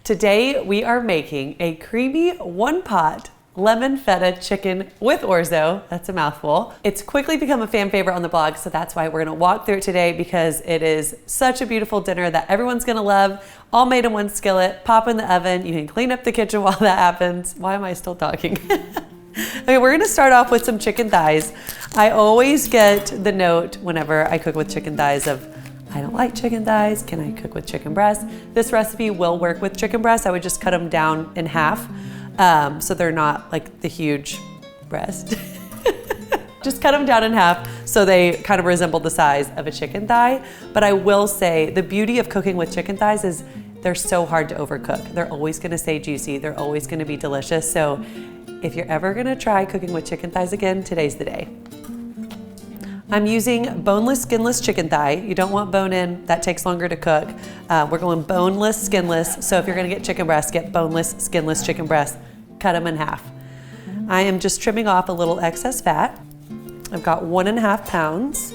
Today we are making a creamy one-pot lemon feta chicken with orzo. That's a mouthful. It's quickly become a fan favorite on the blog, so that's why we're gonna walk through it today because it is such a beautiful dinner that everyone's gonna love. All made in one skillet, pop in the oven. You can clean up the kitchen while that happens. Why am I still talking? Okay, we're gonna start off with some chicken thighs. I always get the note whenever I cook with chicken thighs of, I don't like chicken thighs, can I cook with chicken breasts? This recipe will work with chicken breasts. I would just cut them down in half so they're not like the huge breast. Just cut them down in half so they kind of resemble the size of a chicken thigh. But I will say the beauty of cooking with chicken thighs is they're so hard to overcook. They're always gonna stay juicy. They're always gonna be delicious. So if you're ever gonna try cooking with chicken thighs again, today's the day. I'm using boneless, skinless chicken thigh. You don't want bone in, that takes longer to cook. We're going boneless, skinless. So if you're gonna get chicken breasts, get boneless, skinless chicken breasts, cut them in half. I am just trimming off a little excess fat. I've got 1.5 pounds.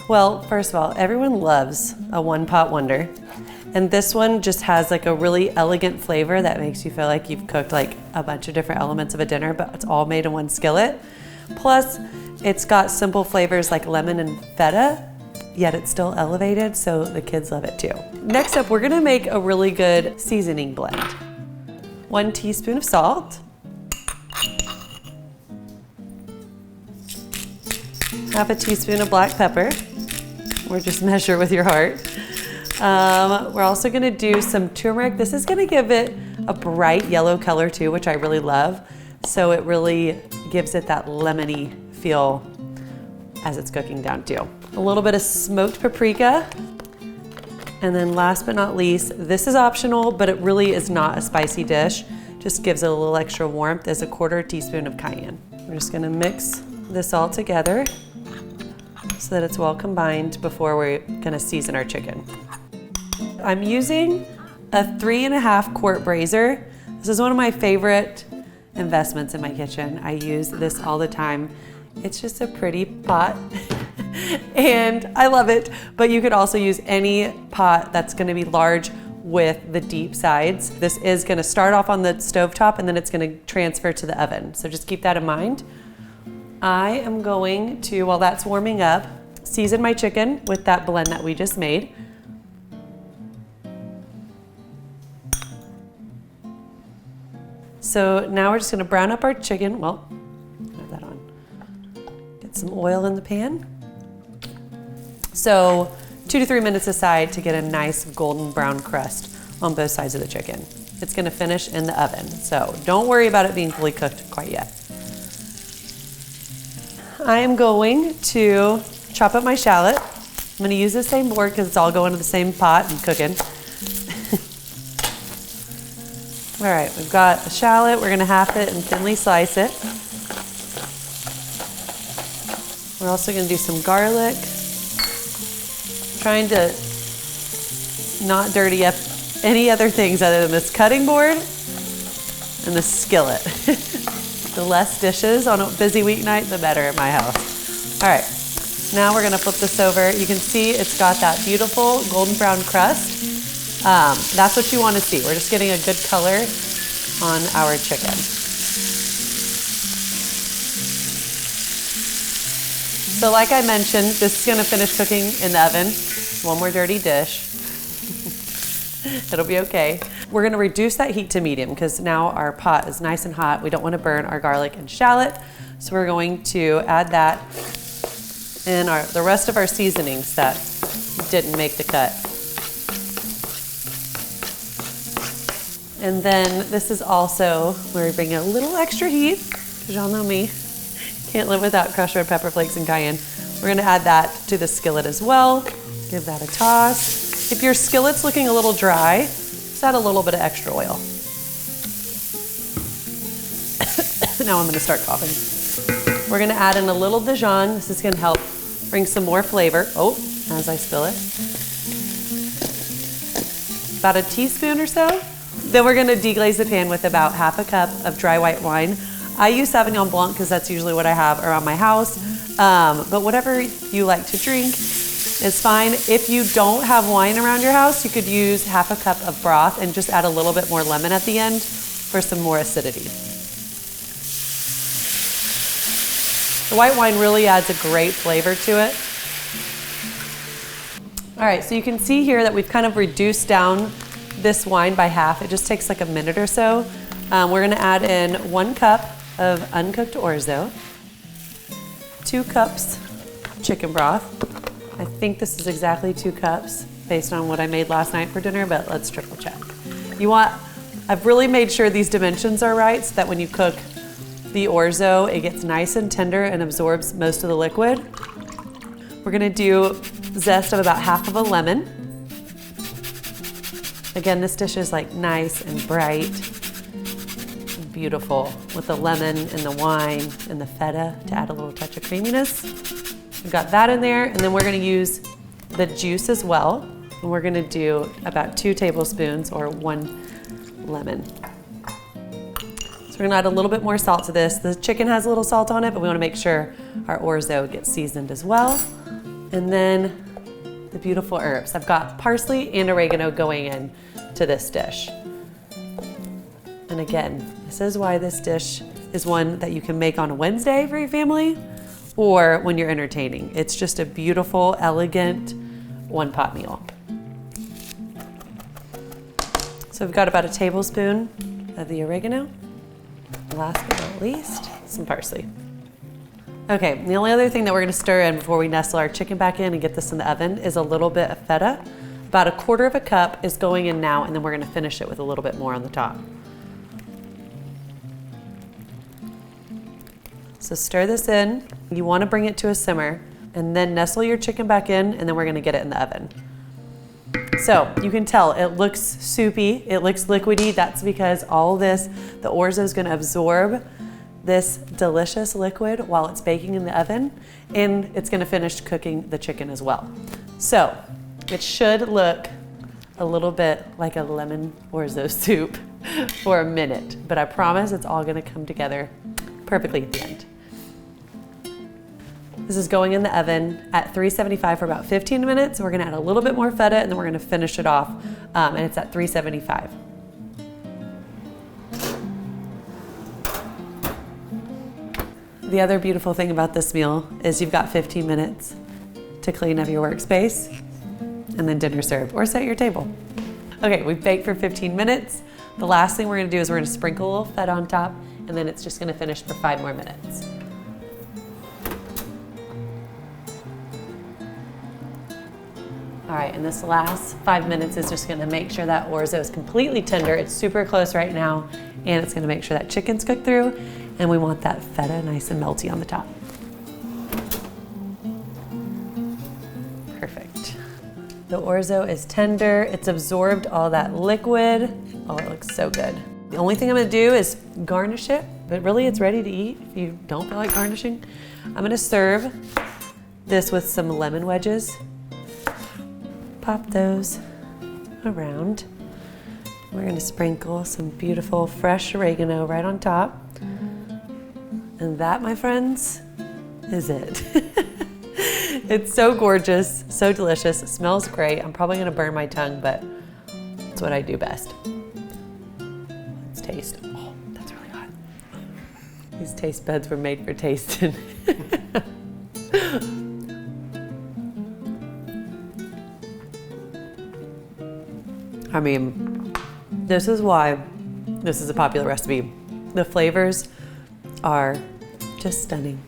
Well, first of all, everyone loves a one-pot wonder. And this one just has like a really elegant flavor that makes you feel like you've cooked like a bunch of different elements of a dinner, but it's all made in one skillet. Plus, it's got simple flavors like lemon and feta, yet it's still elevated, so the kids love it too. Next up, we're gonna make a really good seasoning blend. 1 teaspoon of salt. Half a teaspoon of black pepper, or just measure with your heart. We're also gonna do some turmeric. This is gonna give it a bright yellow color too, which I really love. So it really gives it that lemony feel as it's cooking down too. A little bit of smoked paprika. And then last but not least, this is optional, but it really is not a spicy dish. Just gives it a little extra warmth, is a 1/4 teaspoon of cayenne. We're just gonna mix this all together so that it's well combined before we're gonna season our chicken. I'm using a 3.5 quart brazier. This is one of my favorite investments in my kitchen. I use this all the time. It's just a pretty pot and I love it, but you could also use any pot that's gonna be large with the deep sides. This is gonna start off on the stovetop and then it's gonna transfer to the oven. So just keep that in mind. I am going to, while that's warming up, season my chicken with that blend that we just made. So now we're just gonna brown up our chicken. Well, have that on. Get some oil in the pan. So 2 to 3 minutes aside to get a nice golden brown crust on both sides of the chicken. It's gonna finish in the oven. So don't worry about it being fully cooked quite yet. I am going to chop up my shallot. I'm gonna use the same board because it's all going to the same pot and cooking. All right, we've got the shallot. We're gonna half it and thinly slice it. We're also gonna do some garlic. Trying to not dirty up any other things other than this cutting board and the skillet. The less dishes on a busy weeknight, the better at my house. All right, now we're gonna flip this over. You can see it's got that beautiful golden brown crust. That's what you want to see. We're just getting a good color on our chicken. So like I mentioned, this is going to finish cooking in the oven. One more dirty dish. It'll be okay. We're going to reduce that heat to medium because now our pot is nice and hot. We don't want to burn our garlic and shallot. So we're going to add that in the rest of our seasonings that didn't make the cut. And then this is also where we bring a little extra heat, because y'all know me, can't live without crushed red pepper flakes and cayenne. We're gonna add that to the skillet as well. Give that a toss. If your skillet's looking a little dry, just add a little bit of extra oil. Now I'm gonna start coughing. We're gonna add in a little Dijon. This is gonna help bring some more flavor. Oh, as I spill it. About a teaspoon or so. Then we're gonna deglaze the pan with about 1/2 cup of dry white wine. I use Sauvignon Blanc because that's usually what I have around my house, but whatever you like to drink. is fine. If you don't have wine around your house, you could use half a cup of broth and just add a little bit more lemon at the end for some more acidity. The white wine really adds a great flavor to it. All right, so you can see here that we've kind of reduced down this wine by half. It just takes like a minute or so. We're gonna add in 1 cup of uncooked orzo, 2 cups chicken broth. I think this is exactly 2 cups based on what I made last night for dinner, but let's triple check. I've really made sure these dimensions are right so that when you cook the orzo, it gets nice and tender and absorbs most of the liquid. We're gonna do zest of about half of a lemon. Again, this dish is like nice and bright, and beautiful with the lemon and the wine and the feta to add a little touch of creaminess. We've got that in there, and then we're gonna use the juice as well. And we're gonna do about 2 tablespoons or 1 lemon. So we're gonna add a little bit more salt to this. The chicken has a little salt on it, but we wanna make sure our orzo gets seasoned as well. And then the beautiful herbs. I've got parsley and oregano going in to this dish. And again, this is why this dish is one that you can make on a Wednesday for your family or when you're entertaining. It's just a beautiful, elegant one-pot meal. So we've got about a tablespoon of the oregano. Last but not least, some parsley. Okay, the only other thing that we're gonna stir in before we nestle our chicken back in and get this in the oven is a little bit of feta. About 1/4 cup is going in now, and then we're gonna finish it with a little bit more on the top. So stir this in. You wanna bring it to a simmer, and then nestle your chicken back in, and then we're gonna get it in the oven. So you can tell it looks soupy, it looks liquidy. That's because all this, the orzo is gonna absorb this delicious liquid while it's baking in the oven, and it's gonna finish cooking the chicken as well. So it should look a little bit like a lemon orzo soup for a minute, but I promise it's all gonna come together perfectly at the end. This is going in the oven at 375 for about 15 minutes. We're gonna add a little bit more feta, and then we're gonna finish it off, and it's at 375. The other beautiful thing about this meal is you've got 15 minutes to clean up your workspace and then dinner served or set your table. Okay, we've baked for 15 minutes. The last thing we're gonna do is we're gonna sprinkle a little feta on top, and then it's just gonna finish for 5 more minutes. All right, and this last 5 minutes is just gonna make sure that orzo is completely tender. It's super close right now, and it's gonna make sure that chicken's cooked through, and we want that feta nice and melty on the top. Perfect. The orzo is tender. It's absorbed all that liquid. Oh, it looks so good. The only thing I'm gonna do is garnish it, but really it's ready to eat if you don't feel like garnishing. I'm gonna serve this with some lemon wedges. Pop those around. We're gonna sprinkle some beautiful fresh oregano right on top. And that, my friends, is it. It's so gorgeous, so delicious, it smells great. I'm probably gonna burn my tongue, but it's what I do best. Let's taste. Oh, that's really hot. These taste buds were made for tasting. I mean, this is why this is a popular recipe. The flavors are just stunning.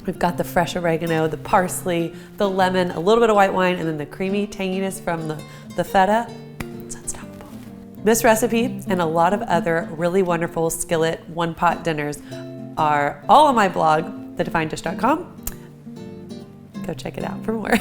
We've got the fresh oregano, the parsley, the lemon, a little bit of white wine, and then the creamy tanginess from the feta. It's unstoppable. This recipe and a lot of other really wonderful skillet one-pot dinners are all on my blog, thedefineddish.com. Go check it out for more.